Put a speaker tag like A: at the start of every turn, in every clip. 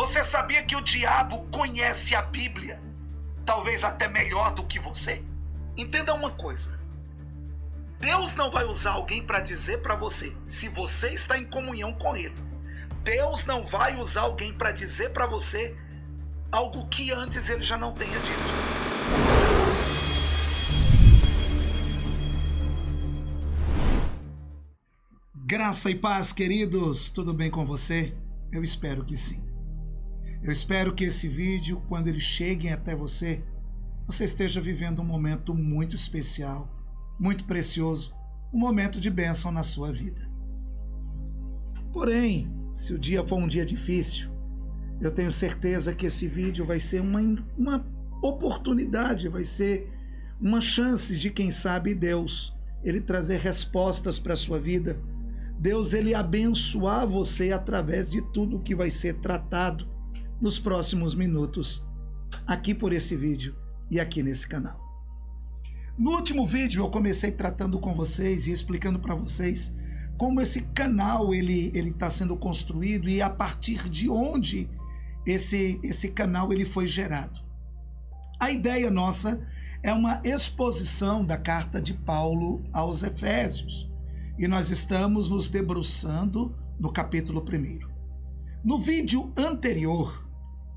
A: Você sabia que o diabo conhece a Bíblia? Talvez até melhor do que você? Entenda uma coisa. Deus não vai usar alguém para dizer para você se você está em comunhão com Ele. Deus não vai usar alguém para dizer para você algo que antes Ele já não tenha dito.
B: Graça e paz, queridos, tudo bem com você? Eu espero que sim. Eu espero que esse vídeo, quando ele chegue até você, você esteja vivendo um momento muito especial, muito precioso, um momento de bênção na sua vida. Porém, se o dia for um dia difícil, eu tenho certeza que esse vídeo vai ser uma oportunidade, vai ser uma chance de, quem sabe, Deus, Ele trazer respostas para a sua vida. Deus, Ele abençoar você através de tudo que vai ser tratado nos próximos minutos, aqui por esse vídeo e aqui nesse canal. No último vídeo eu comecei tratando com vocês e explicando para vocês como esse canal ele está sendo construído e a partir de onde esse canal ele foi gerado. A ideia nossa é uma exposição da carta de Paulo aos Efésios. E nós estamos nos debruçando no capítulo 1. No vídeo anterior,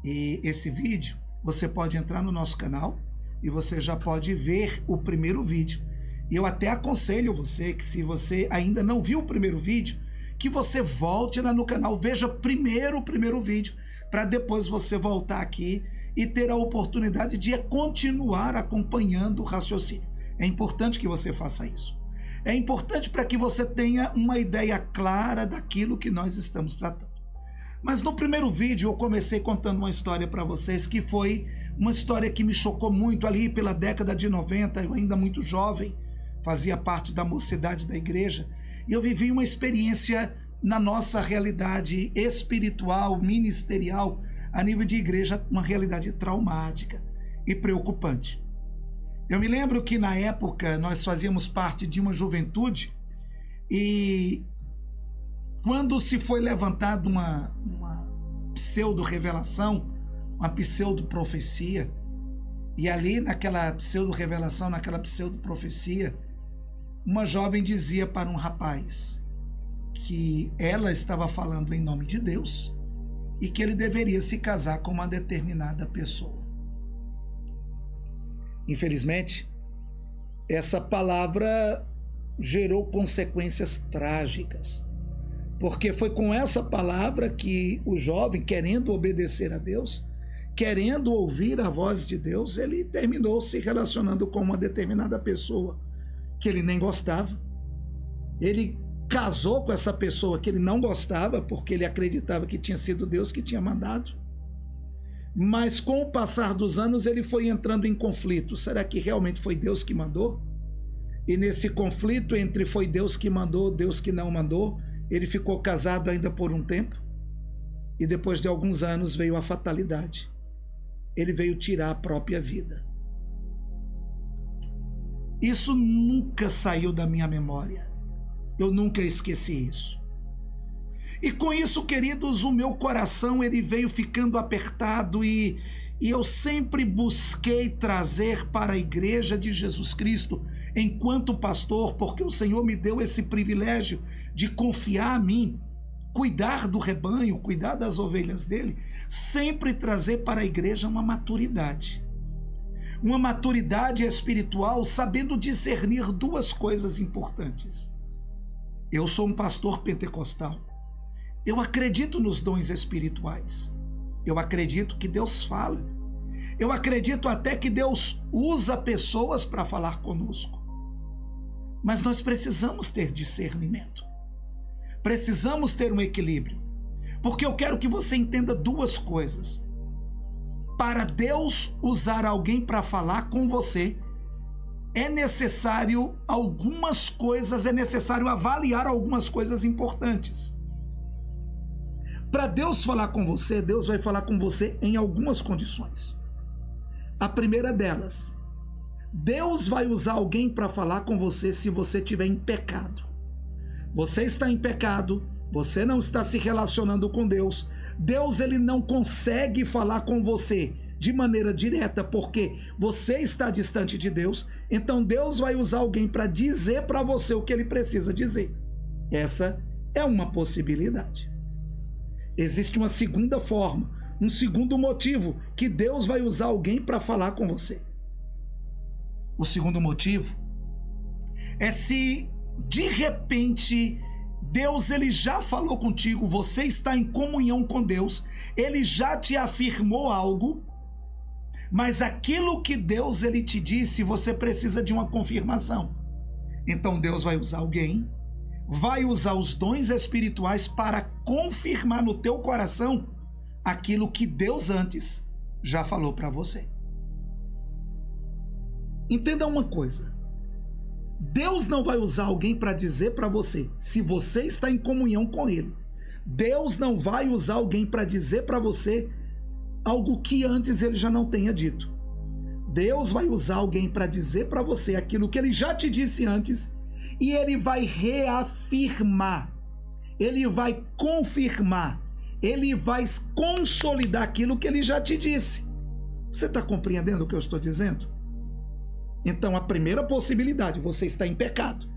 B: e esse vídeo, você pode entrar no nosso canal e você já pode ver o primeiro vídeo. E eu até aconselho você que, se você ainda não viu o primeiro vídeo, que você volte lá no canal, veja primeiro o primeiro vídeo, para depois você voltar aqui e ter a oportunidade de continuar acompanhando o raciocínio. É importante que você faça isso. É importante para que você tenha uma ideia clara daquilo que nós estamos tratando. Mas no primeiro vídeo eu comecei contando uma história para vocês que foi uma história que me chocou muito ali pela década de 90, eu ainda muito jovem, fazia parte da mocidade da igreja, e eu vivi uma experiência na nossa realidade espiritual, ministerial, a nível de igreja, uma realidade traumática e preocupante. Eu me lembro que na época nós fazíamos parte de uma juventude e quando se foi levantada uma pseudo-revelação, uma pseudo-profecia, e ali naquela pseudo-revelação, naquela pseudo-profecia, uma jovem dizia para um rapaz que ela estava falando em nome de Deus e que ele deveria se casar com uma determinada pessoa. Infelizmente, essa palavra gerou consequências trágicas, porque foi com essa palavra que o jovem, querendo obedecer a Deus, querendo ouvir a voz de Deus, ele terminou se relacionando com uma determinada pessoa que ele nem gostava. Ele casou com essa pessoa que ele não gostava, porque ele acreditava que tinha sido Deus que tinha mandado. Mas com o passar dos anos ele foi entrando em conflito. Será que realmente foi Deus que mandou? E nesse conflito entre foi Deus que mandou, Deus que não mandou, ele ficou casado ainda por um tempo. E depois de alguns anos veio a fatalidade. Ele veio tirar a própria vida. Isso nunca saiu da minha memória. Eu nunca esqueci isso. E com isso, queridos, o meu coração ele veio ficando apertado e eu sempre busquei trazer para a Igreja de Jesus Cristo, enquanto pastor, porque o Senhor me deu esse privilégio de confiar a mim, cuidar do rebanho, cuidar das ovelhas dele, sempre trazer para a igreja uma maturidade espiritual, sabendo discernir duas coisas importantes. Eu sou um pastor pentecostal. Eu acredito nos dons espirituais. Eu acredito que Deus fala. Eu acredito até que Deus usa pessoas para falar conosco. Mas nós precisamos ter discernimento. Precisamos ter um equilíbrio. Porque eu quero que você entenda duas coisas. Para Deus usar alguém para falar com você, é necessário algumas coisas, é necessário avaliar algumas coisas importantes. Para Deus falar com você, Deus vai falar com você em algumas condições. A primeira delas, Deus vai usar alguém para falar com você se você estiver em pecado. Você está em pecado, Você não está se relacionando com Deus. Deus, ele não consegue falar com você de maneira direta porque você está distante de Deus. Então Deus vai usar alguém para dizer para você o que ele precisa dizer. Essa é uma possibilidade. Existe uma segunda forma, um segundo motivo que Deus vai usar alguém para falar com você. O segundo motivo é se de repente Deus, ele já falou contigo, você está em comunhão com Deus, ele já te afirmou algo, mas aquilo que Deus, ele te disse, você precisa de uma confirmação. Então Deus vai usar alguém, vai usar os dons espirituais para confirmar no teu coração aquilo que Deus antes já falou para você. Entenda uma coisa. Deus não vai usar alguém para dizer para você se você está em comunhão com ele. Deus não vai usar alguém para dizer para você algo que antes ele já não tenha dito. Deus vai usar alguém para dizer para você aquilo que ele já te disse antes e ele vai reafirmar, ele vai confirmar, ele vai consolidar aquilo que ele já te disse. Você está compreendendo o que eu estou dizendo? Então, a primeira possibilidade, você está em pecado.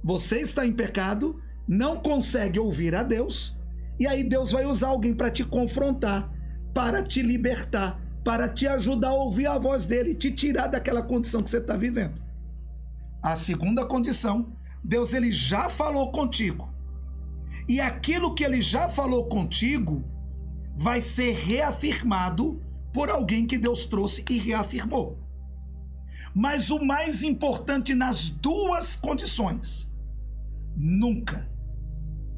B: Você está em pecado, não consegue ouvir a Deus, e aí Deus vai usar alguém para te confrontar, para te libertar, para te ajudar a ouvir a voz dele, te tirar daquela condição que você está vivendo. A segunda condição, Deus, ele já falou contigo. E aquilo que ele já falou contigo vai ser reafirmado por alguém que Deus trouxe e reafirmou. Mas o mais importante nas duas condições, nunca,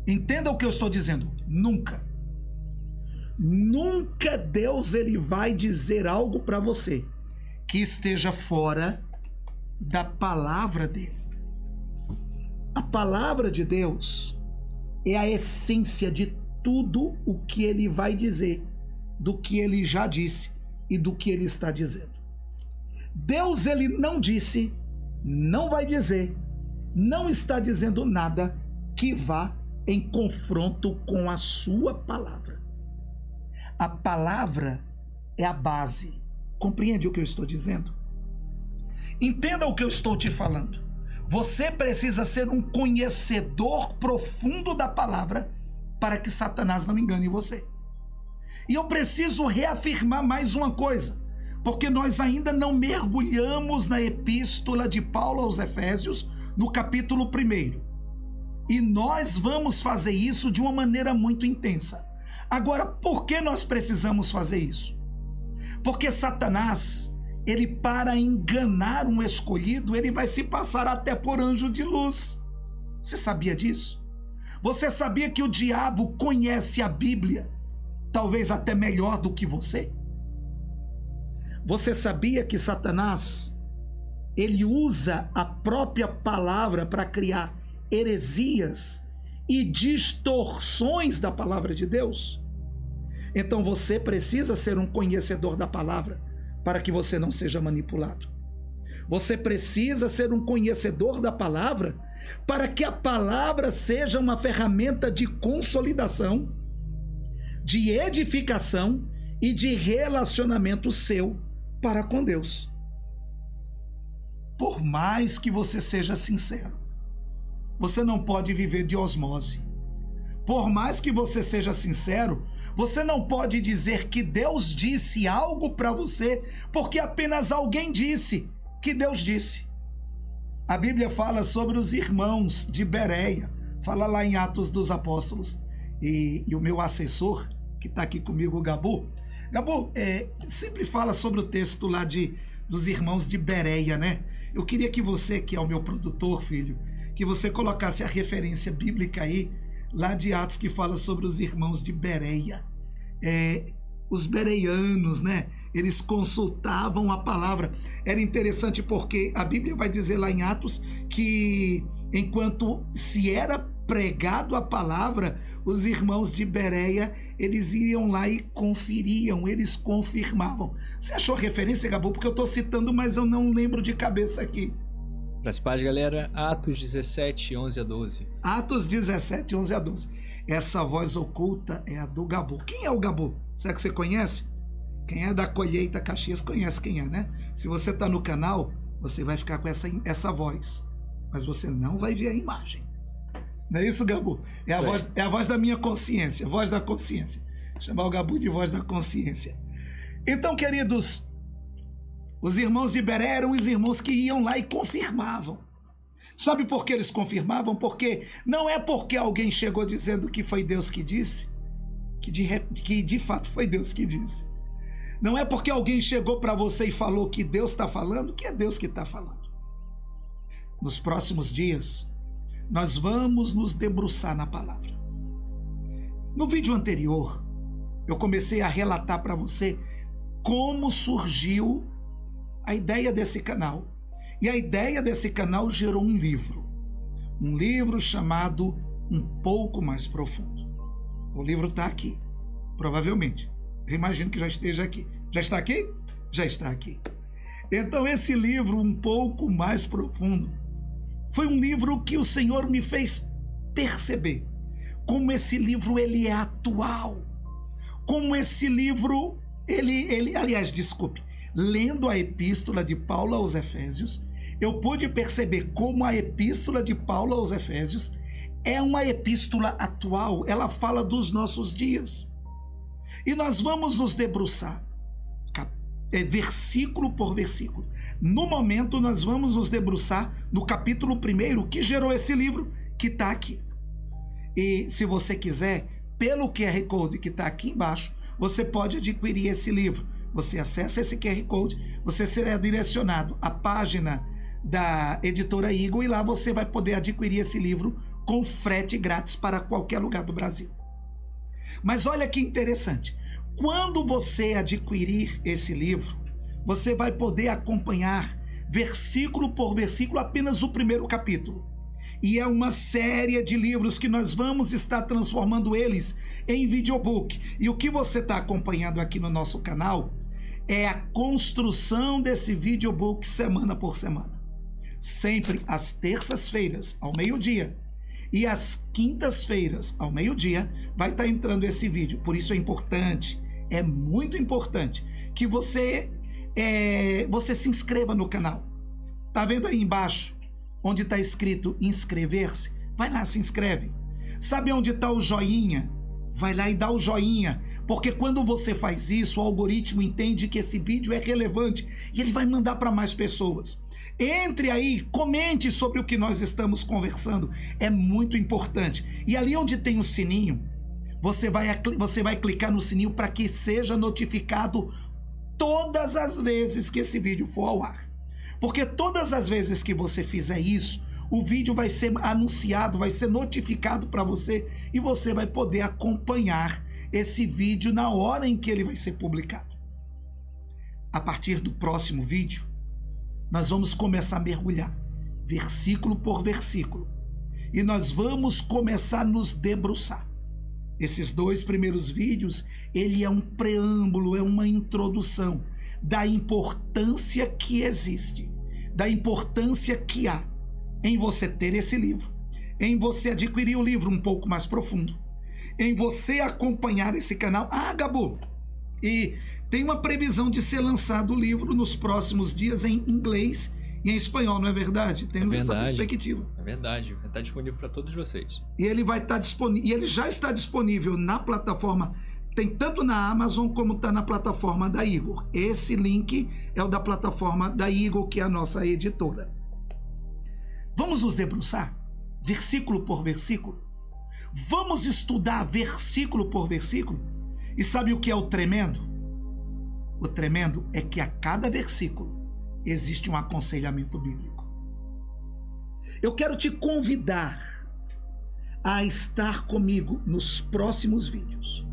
B: entenda o que eu estou dizendo, nunca Deus, ele vai dizer algo para você que esteja fora da palavra dele. A palavra de Deus é a essência de tudo o que ele vai dizer, do que ele já disse e do que ele está dizendo. Deus, ele não disse, não vai dizer, não está dizendo nada que vá em confronto com a sua palavra. A palavra é a base. Compreende o que eu estou dizendo? Entenda o que eu estou te falando. Você precisa ser um conhecedor profundo da palavra para que Satanás não engane você. E eu preciso reafirmar mais uma coisa, porque nós ainda não mergulhamos na epístola de Paulo aos Efésios, no capítulo 1. E nós vamos fazer isso de uma maneira muito intensa. Agora, por que nós precisamos fazer isso? Porque Satanás, ele, para enganar um escolhido, ele vai se passar até por anjo de luz. Você sabia disso? Você sabia que o diabo conhece a Bíblia, talvez até melhor do que você? Você sabia que Satanás, ele usa a própria palavra para criar heresias e distorções da palavra de Deus? Então você precisa ser um conhecedor da palavra para que você não seja manipulado. Você precisa ser um conhecedor da palavra para que a palavra seja uma ferramenta de consolidação, de edificação e de relacionamento seu para com Deus. Por mais que você seja sincero, você não pode viver de osmose. Por mais que você seja sincero, você não pode dizer que Deus disse algo para você porque apenas alguém disse que Deus disse. A Bíblia fala sobre os irmãos de Bereia, fala lá em Atos dos Apóstolos. E o meu assessor, que está aqui comigo, o Gabu, sempre fala sobre o texto lá dos irmãos de Bereia, né? Eu queria que você, que é o meu produtor, filho, que você colocasse a referência bíblica aí, lá de Atos, que fala sobre os irmãos de Bereia. Os bereianos, né? Eles consultavam a palavra. Era interessante porque a Bíblia vai dizer lá em Atos que enquanto se era pregado a palavra, os irmãos de Bereia, eles iam lá e conferiam, eles confirmavam. Você achou referência, Gabu? Porque eu estou citando, mas eu não lembro de cabeça aqui.
C: Graças a Deus, galera. Atos 17, 11 a 12.
B: Atos 17, 11 a 12. Essa voz oculta é a do Gabu. Quem é o Gabu? Será que você conhece? Quem é da Colheita Caxias conhece quem é, né? Se você está no canal, você vai ficar com essa voz. Mas você não vai ver a imagem. Não é isso, Gabu? É a voz da minha consciência, voz da consciência. Chamar o Gabu de voz da consciência. Então, queridos, os irmãos de Beré eram os irmãos que iam lá e confirmavam. Sabe por que eles confirmavam? Porque não é porque alguém chegou dizendo que foi Deus que disse, que de fato foi Deus que disse. Não é porque alguém chegou para você e falou que Deus está falando, que é Deus que está falando. Nos próximos dias, nós vamos nos debruçar na palavra. No vídeo anterior, eu comecei a relatar para você como surgiu a ideia desse canal. E a ideia desse canal gerou um livro chamado Um Pouco Mais Profundo. O livro está aqui, provavelmente. Eu imagino que já esteja aqui. Já está aqui? Já está aqui. Então esse livro, Um Pouco Mais Profundo, foi um livro que o Senhor me fez perceber como esse livro ele é atual. Como esse livro, lendo a epístola de Paulo aos Efésios, eu pude perceber como a epístola de Paulo aos Efésios é uma epístola atual, ela fala dos nossos dias. E nós vamos nos debruçar, versículo por versículo. No momento, nós vamos nos debruçar no capítulo 1, que gerou esse livro, que está aqui. E se você quiser, pelo QR Code que está aqui embaixo, você pode adquirir esse livro. Você acessa esse QR Code, você será direcionado à página da editora Eagle e lá você vai poder adquirir esse livro com frete grátis para qualquer lugar do Brasil. Mas olha que interessante, quando você adquirir esse livro, você vai poder acompanhar versículo por versículo apenas o primeiro capítulo. E é uma série de livros que nós vamos estar transformando eles em videobook. E o que você está acompanhando aqui no nosso canal é a construção desse videobook semana por semana. Sempre às terças-feiras, ao meio-dia, e às quintas-feiras, ao meio-dia, vai estar entrando esse vídeo. Por isso é importante, é muito importante, que você se inscreva no canal. Tá vendo aí embaixo, onde está escrito inscrever-se? Vai lá, se inscreve. Sabe onde está o joinha? Vai lá e dá o joinha, porque quando você faz isso, o algoritmo entende que esse vídeo é relevante e ele vai mandar para mais pessoas. Entre aí, comente sobre o que nós estamos conversando, é muito importante. E ali onde tem o sininho, você vai clicar no sininho para que seja notificado todas as vezes que esse vídeo for ao ar. Porque todas as vezes que você fizer isso, o vídeo vai ser anunciado, vai ser notificado para você e você vai poder acompanhar esse vídeo na hora em que ele vai ser publicado. A partir do próximo vídeo, nós vamos começar a mergulhar, versículo por versículo, e nós vamos começar a nos debruçar. Esses 2 primeiros vídeos, ele é um preâmbulo, é uma introdução da importância que existe, da importância que há em você ter esse livro, em você adquirir o livro Um Pouco Mais Profundo, em você acompanhar esse canal. Ah, Gabu, e tem uma previsão de ser lançado o livro nos próximos dias em inglês e em espanhol, não é verdade? Temos essa perspectiva.
C: É verdade, vai estar disponível para todos vocês.
B: E ele vai estar disponível, e ele já está disponível na plataforma, tem tanto na Amazon como está na plataforma da Eagle. Esse link é o da plataforma da Eagle, que é a nossa editora. Vamos nos debruçar, versículo por versículo? Vamos estudar versículo por versículo? E sabe o que é o tremendo? O tremendo é que a cada versículo existe um aconselhamento bíblico. Eu quero te convidar a estar comigo nos próximos vídeos,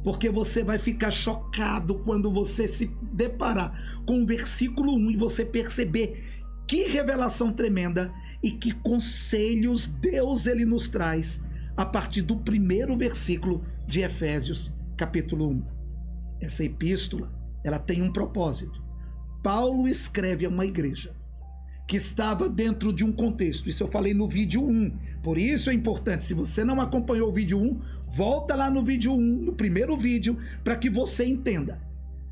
B: porque você vai ficar chocado quando você se deparar com o versículo 1 e você perceber que revelação tremenda e que conselhos Deus ele nos traz a partir do primeiro versículo de Efésios, capítulo 1. Essa epístola, ela tem um propósito. Paulo escreve a uma igreja que estava dentro de um contexto. Isso eu falei no vídeo 1. Por isso é importante, se você não acompanhou o vídeo 1, volta lá no vídeo 1, no primeiro vídeo, para que você entenda.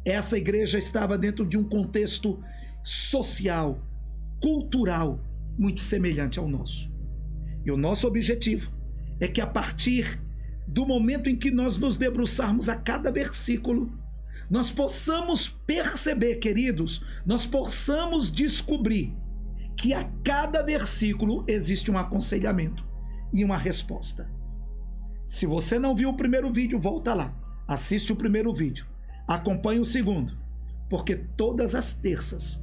B: Essa igreja estava dentro de um contexto social, cultural, muito semelhante ao nosso. E o nosso objetivo é que a partir do momento em que nós nos debruçarmos a cada versículo, nós possamos perceber, queridos, nós possamos descobrir que a cada versículo existe um aconselhamento e uma resposta. Se você não viu o primeiro vídeo, volta lá, assiste o primeiro vídeo, acompanhe o segundo, porque todas as terças,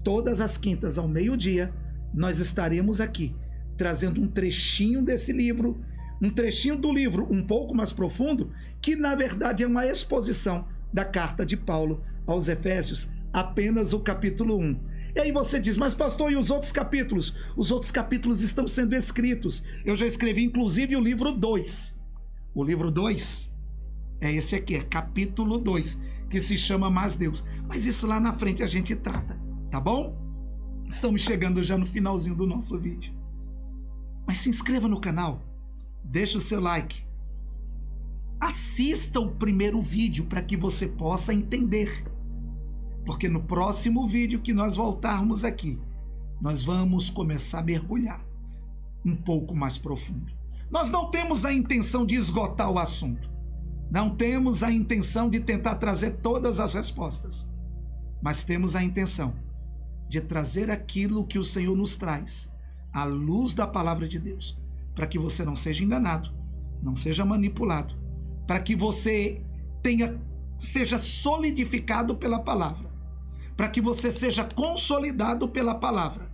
B: todas as quintas ao meio-dia, nós estaremos aqui trazendo um trechinho desse livro, um trechinho do livro um pouco mais profundo, que na verdade é uma exposição da carta de Paulo aos Efésios, apenas o capítulo 1. E aí você diz, mas pastor, e os outros capítulos? Os outros capítulos estão sendo escritos. Eu já escrevi inclusive o livro 2. O livro 2 é esse aqui, é capítulo 2, que se chama Mais Deus. Mas isso lá na frente a gente trata, tá bom? Estamos chegando já no finalzinho do nosso vídeo. Mas se inscreva no canal, deixa o seu like. Assista o primeiro vídeo para que você possa entender. Porque no próximo vídeo que nós voltarmos aqui, nós vamos começar a mergulhar um pouco mais profundo. Nós não temos a intenção de esgotar o assunto. Não temos a intenção de tentar trazer todas as respostas. Mas temos a intenção de trazer aquilo que o Senhor nos traz, à luz da palavra de Deus, para que você não seja enganado, não seja manipulado, para que você seja solidificado pela palavra, para que você seja consolidado pela palavra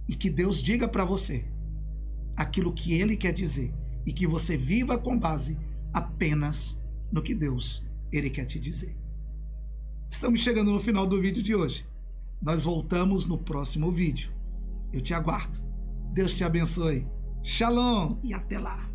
B: e que Deus diga para você aquilo que Ele quer dizer e que você viva com base apenas no que Deus Ele quer te dizer. Estamos chegando no final do vídeo de hoje. Nós voltamos no próximo vídeo. Eu te aguardo. Deus te abençoe. Shalom e até lá.